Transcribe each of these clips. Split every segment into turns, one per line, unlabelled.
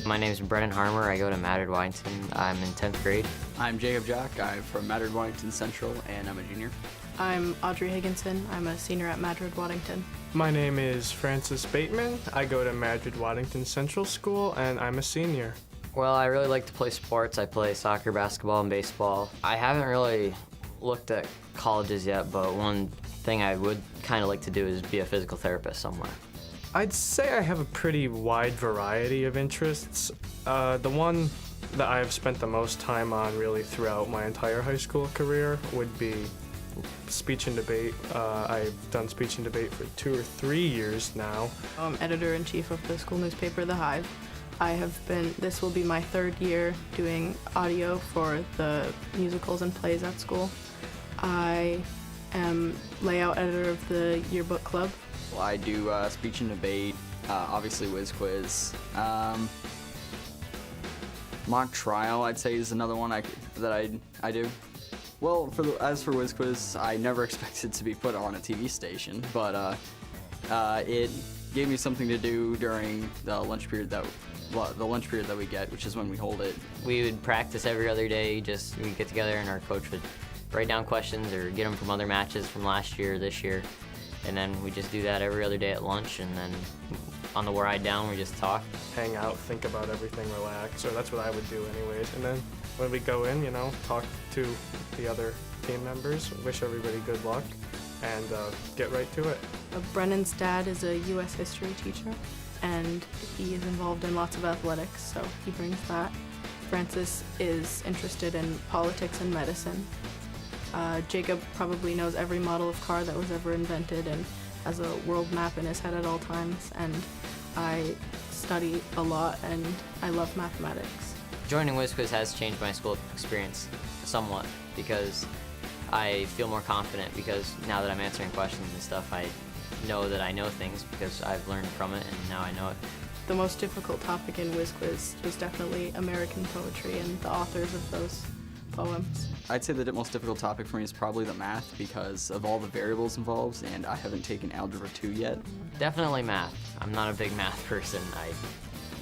My name is Brennan Harmer. I go to Madrid Waddington. I'm in 10th grade.
I'm Jacob Jack. I'm from Madrid Waddington Central, and I'm a junior.
I'm Audrey Higginson. I'm a senior at Madrid Waddington.
My name is Francis Bateman. I go to Madrid Waddington Central School, and I'm a senior.
Well, I really like to play sports. I play soccer, basketball, and baseball. I haven't really looked at colleges yet, but one thing I would kind of like to do is be a physical therapist somewhere.
I'd say I have a pretty wide variety of interests. The one that I've spent the most time on really throughout my entire high school career would be speech and debate. I've done speech and debate for 2 or 3 years now.
I'm editor-in-chief of the school newspaper, The Hive. This will be my 3rd year doing audio for the musicals and plays at school. I am layout editor of the yearbook club.
Well, I do speech and debate, obviously Whiz Quiz. Mock trial, I'd say, is another one that I do. Well, as for Whiz Quiz, I never expected to be put on a TV station, but it gave me something to do during the lunch period that we get, which is when we hold it.
We would practice every other day. We'd get together and our coach would write down questions or get them from other matches from last year or this year. And then we just do that every other day at lunch, and then on the ride down, we just talk.
Hang out, think about everything, relax, or that's what I would do anyways. And then when we go in, talk to the other team members, wish everybody good luck, and get right to it.
Brennan's dad is a U.S. history teacher, and he is involved in lots of athletics, so he brings that. Francis is interested in politics and medicine. Jacob probably knows every model of car that was ever invented and has a world map in his head at all times, and I study a lot and I love mathematics.
Joining Whiz Quiz has changed my school experience somewhat because I feel more confident because now that I'm answering questions and stuff, I know that I know things because I've learned from it and now I know it.
The most difficult topic in Whiz Quiz was definitely American poetry and the authors of those poems.
I'd say the most difficult topic for me is probably the math because of all the variables involved, and I haven't taken Algebra 2 yet.
Definitely math. I'm not a big math person. I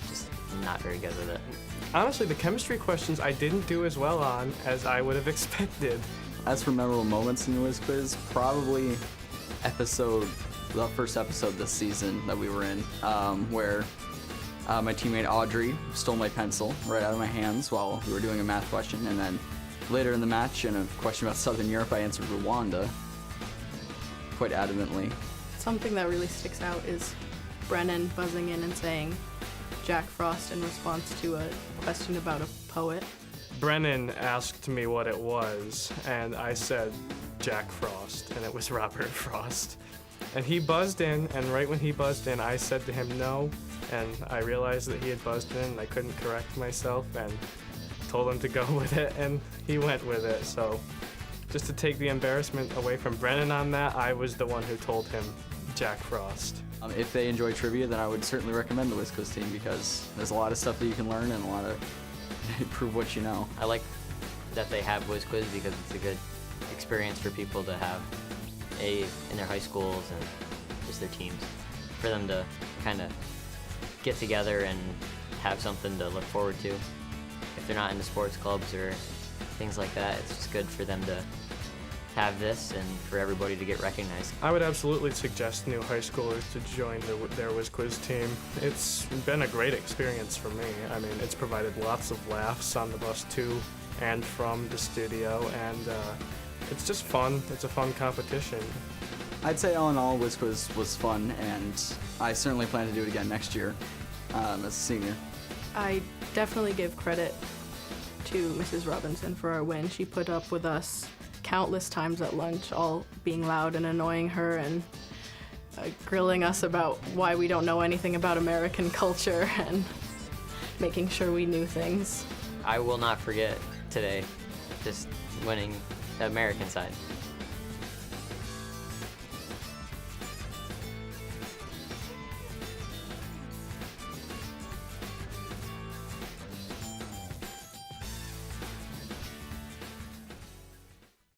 just am not very good with it.
Honestly, the chemistry questions I didn't do as well on as I would have expected.
As for memorable moments in the Whiz Quiz, probably the first episode this season that we were in, where my teammate Audrey stole my pencil right out of my hands while we were doing a math question, and then later in the match, in a question about Southern Europe, I answered Rwanda quite adamantly.
Something that really sticks out is Brennan buzzing in and saying Jack Frost in response to a question about a poet.
Brennan asked me what it was, and I said Jack Frost, and it was Robert Frost. And he buzzed in, and right when he buzzed in, I said to him no, and I realized that he had buzzed in, and I couldn't correct myself, and told him to go with it, and he went with it. So just to take the embarrassment away from Brennan on that, I was the one who told him Jack Frost.
If they enjoy trivia, then I would certainly recommend the Whiz Quiz team because there's a lot of stuff that you can learn and a lot of prove what you know.
I like that they have Whiz Quiz because it's a good experience for people to have in their high schools and just their teams, for them to kind of get together and have something to look forward to. If they're not into sports clubs or things like that, it's just good for them to have this and for everybody to get recognized.
I would absolutely suggest new high schoolers to join their Whiz Quiz team. It's been a great experience for me. I mean, it's provided lots of laughs on the bus to and from the studio, and it's just fun. It's a fun competition.
I'd say all in all, Whiz Quiz was fun, and I certainly plan to do it again next year as a senior.
I definitely give credit to Mrs. Robinson for our win. She put up with us countless times at lunch, all being loud and annoying her and grilling us about why we don't know anything about American culture and making sure we knew things.
I will not forget today, just winning the American side.